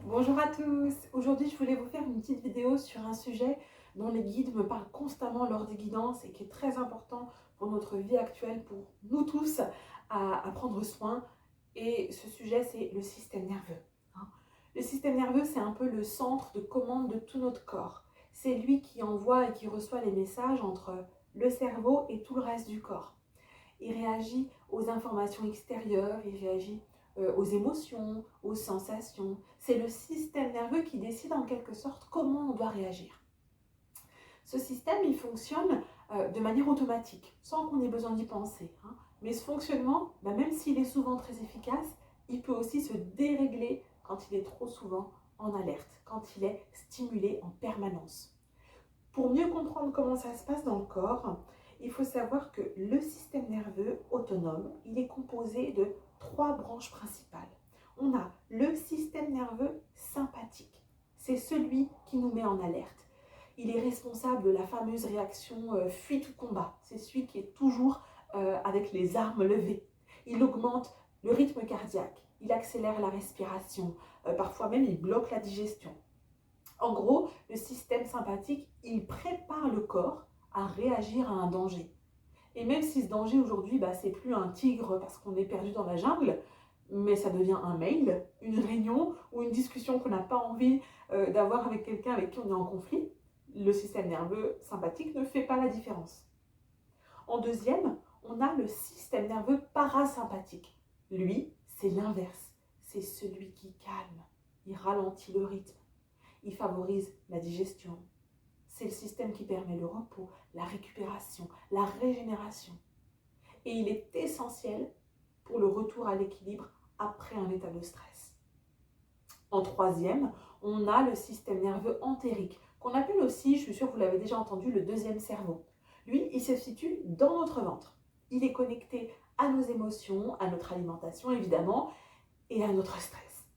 Bonjour à tous, aujourd'hui je voulais vous faire une petite vidéo sur un sujet dont les guides me parlent constamment lors des guidances et qui est très important pour notre vie actuelle, pour nous tous, à prendre soin. Et ce sujet, c'est le système nerveux. Hein. Le système nerveux, c'est un peu le centre de commande de tout notre corps. C'est lui qui envoie et qui reçoit les messages entre le cerveau et tout le reste du corps. Il réagit aux informations extérieures, il réagit aux émotions, aux sensations. C'est le système nerveux qui décide en quelque sorte comment on doit réagir. Ce système, il fonctionne de manière automatique, sans qu'on ait besoin d'y penser. Hein. Mais ce fonctionnement, même s'il est souvent très efficace, il peut aussi se dérégler quand il est trop souvent en alerte, quand il est stimulé en permanence. Pour mieux comprendre comment ça se passe dans le corps, il faut savoir que le système nerveux autonome, il est composé de trois branches principales. On a le système nerveux sympathique. C'est celui qui nous met en alerte. Il est responsable de la fameuse réaction fuite ou combat. C'est celui qui est toujours avec les armes levées. Il augmente le rythme cardiaque, il accélère la respiration, parfois même il bloque la digestion. En gros, le système sympathique, il prépare le corps à réagir à un danger. Et même si ce danger aujourd'hui, c'est plus un tigre parce qu'on est perdu dans la jungle, mais ça devient un mail, une réunion ou une discussion qu'on n'a pas envie d'avoir avec quelqu'un avec qui on est en conflit, le système nerveux sympathique ne fait pas la différence. En deuxième, on a le système nerveux parasympathique. Lui, c'est l'inverse. C'est celui qui calme, il ralentit le rythme. Il favorise la digestion. C'est le système qui permet le repos, la récupération, la régénération. Et il est essentiel pour le retour à l'équilibre après un état de stress. En troisième, on a le système nerveux entérique, qu'on appelle aussi, je suis sûre que vous l'avez déjà entendu, le deuxième cerveau. Lui, il se situe dans notre ventre. Il est connecté à nos émotions, à notre alimentation évidemment, et à notre stress.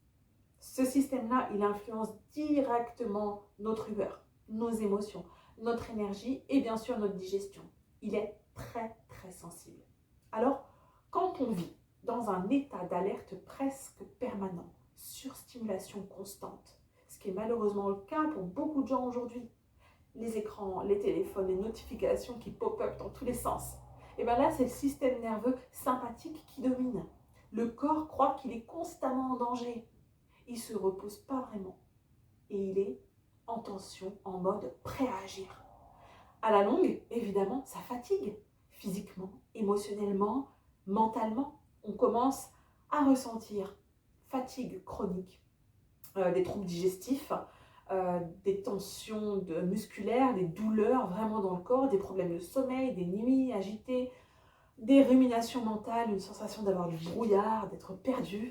Ce système-là, il influence directement notre humeur, nos émotions, notre énergie et bien sûr notre digestion. Il est très très sensible. Alors, quand on vit dans un état d'alerte presque permanent, surstimulation constante, ce qui est malheureusement le cas pour beaucoup de gens aujourd'hui, les écrans, les téléphones, les notifications qui pop-up dans tous les sens, et bien là, c'est le système nerveux sympathique qui domine. Le corps croit qu'il est constamment en danger. Il ne se repose pas vraiment et il est en tension, en mode prêt à agir. À la longue, évidemment, ça fatigue physiquement, émotionnellement, mentalement. On commence à ressentir fatigue chronique, des troubles digestifs, des tensions musculaires, des douleurs vraiment dans le corps, des problèmes de sommeil, des nuits agitées, des ruminations mentales, une sensation d'avoir du brouillard, d'être perdu,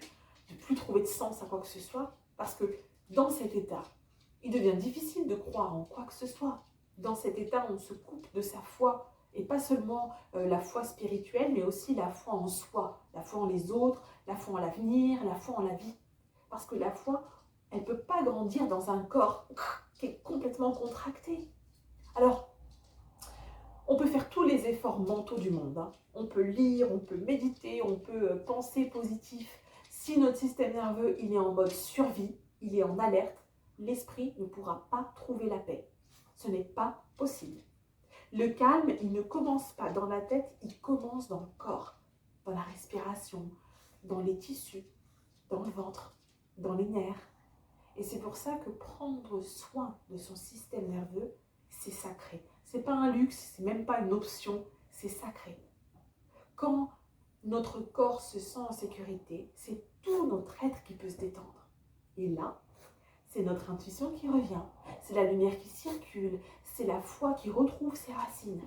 de ne plus trouver de sens à quoi que ce soit, parce que dans cet état, il devient difficile de croire en quoi que ce soit. Dans cet état, on se coupe de sa foi, et pas seulement la foi spirituelle, mais aussi la foi en soi, la foi en les autres, la foi en l'avenir, la foi en la vie. Parce que la foi, elle ne peut pas grandir dans un corps qui est complètement contracté. Alors, on peut faire tous les efforts mentaux du monde. Hein. On peut lire, on peut méditer, on peut penser positif. Si notre système nerveux il est en mode survie, il est en alerte, l'esprit ne pourra pas trouver la paix. Ce n'est pas possible. Le calme, il ne commence pas dans la tête, il commence dans le corps, dans la respiration, dans les tissus, dans le ventre, dans les nerfs. Et c'est pour ça que prendre soin de son système nerveux, c'est sacré. C'est pas un luxe, c'est même pas une option, c'est sacré. Quand notre corps se sent en sécurité, c'est tout notre être qui peut se détendre. Et là, c'est notre intuition qui revient, c'est la lumière qui circule, c'est la foi qui retrouve ses racines.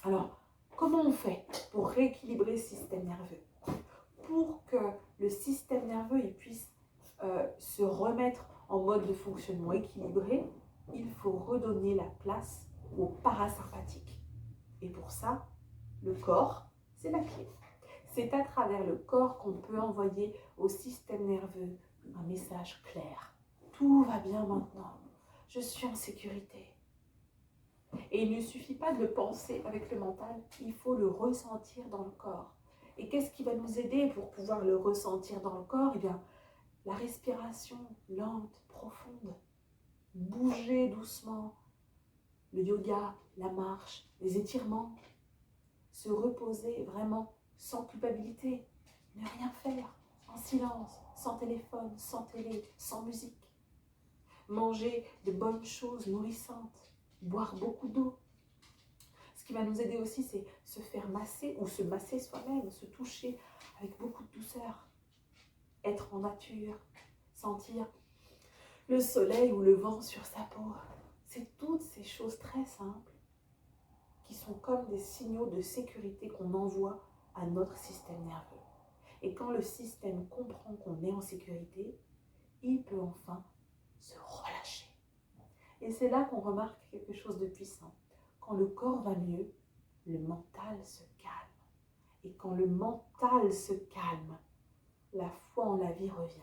Alors, comment on fait pour rééquilibrer le système nerveux? Pour que le système nerveux il puisse se remettre en mode de fonctionnement équilibré, il faut redonner la place au parasympathique. Et pour ça, le corps, c'est la clé. C'est à travers le corps qu'on peut envoyer au système nerveux un message clair. Tout va bien maintenant. Je suis en sécurité. Et il ne suffit pas de le penser avec le mental, il faut le ressentir dans le corps. Et qu'est-ce qui va nous aider pour pouvoir le ressentir dans le corps? Eh bien, la respiration lente, profonde, bouger doucement, le yoga, la marche, les étirements, se reposer vraiment sans culpabilité, ne rien faire, en silence, sans téléphone, sans télé, sans musique, manger de bonnes choses nourrissantes, boire beaucoup d'eau. Ce qui va nous aider aussi, c'est se faire masser ou se masser soi-même, se toucher avec beaucoup de douceur, être en nature, sentir le soleil ou le vent sur sa peau. C'est toutes ces choses très simples qui sont comme des signaux de sécurité qu'on envoie à notre système nerveux. Et quand le système comprend qu'on est en sécurité, il peut enfin se relâcher. Et c'est là qu'on remarque quelque chose de puissant. Quand le corps va mieux, le mental se calme. Et quand le mental se calme, la foi en la vie revient.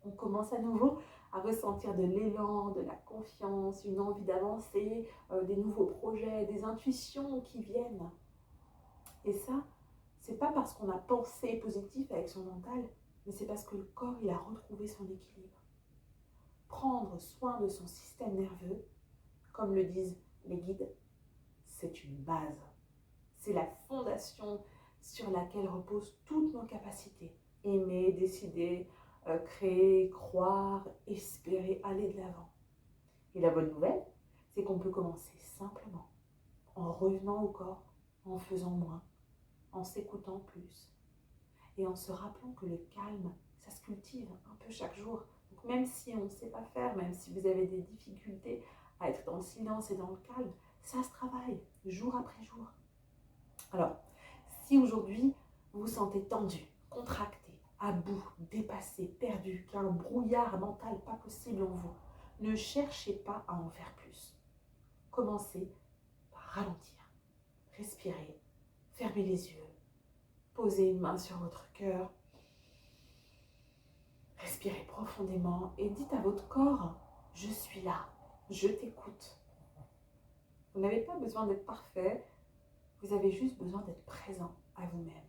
On commence à nouveau à ressentir de l'élan, de la confiance, une envie d'avancer, des nouveaux projets, des intuitions qui viennent. Et ça, c'est pas parce qu'on a pensé positif avec son mental, mais c'est parce que le corps, il a retrouvé son équilibre. Prendre soin de son système nerveux, comme le disent les guides, c'est une base. C'est la fondation sur laquelle reposent toutes nos capacités. Aimer, décider, créer, croire, espérer, aller de l'avant. Et la bonne nouvelle, c'est qu'on peut commencer simplement, en revenant au corps, en faisant moins, en s'écoutant plus, et en se rappelant que le calme, ça se cultive un peu chaque jour. Donc même si on ne sait pas faire, même si vous avez des difficultés à être dans le silence et dans le calme, ça se travaille jour après jour. Alors, si aujourd'hui vous vous sentez tendu, contracté, à bout, dépassé, perdu, qu'il y a un brouillard mental pas possible en vous, ne cherchez pas à en faire plus. Commencez par ralentir, respirer, fermez les yeux, posez une main sur votre cœur, respirez profondément et dites à votre corps, je suis là, je t'écoute. Vous n'avez pas besoin d'être parfait, vous avez juste besoin d'être présent à vous-même.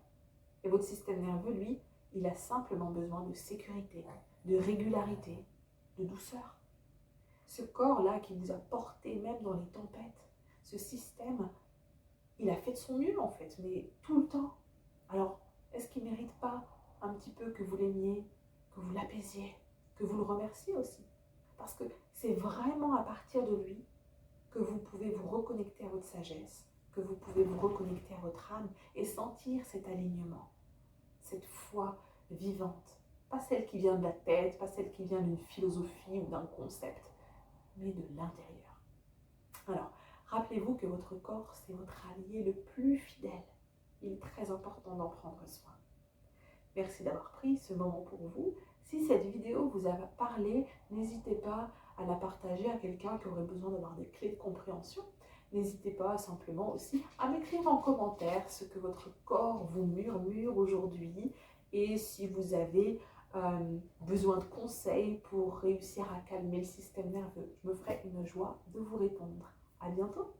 Et votre système nerveux, lui, il a simplement besoin de sécurité, de régularité, de douceur. Ce corps-là qui vous a porté même dans les tempêtes, ce système, il a fait de son mieux en fait, mais tout le temps. Alors, est-ce qu'il ne mérite pas un petit peu que vous l'aimiez, que vous l'apaisiez, que vous le remerciez aussi? Parce que c'est vraiment à partir de lui que vous pouvez vous reconnecter à votre sagesse, que vous pouvez vous reconnecter à votre âme et sentir cet alignement, cette foi vivante. Pas celle qui vient de la tête, pas celle qui vient d'une philosophie ou d'un concept, mais de l'intérieur. Alors, rappelez-vous que votre corps, c'est votre allié le plus fidèle. Il est très important d'en prendre soin. Merci d'avoir pris ce moment pour vous. Si cette vidéo vous a parlé, n'hésitez pas à la partager à quelqu'un qui aurait besoin d'avoir des clés de compréhension. N'hésitez pas simplement aussi à m'écrire en commentaire ce que votre corps vous murmure aujourd'hui et si vous avez besoin de conseils pour réussir à calmer le système nerveux. Je me ferai une joie de vous répondre. À bientôt!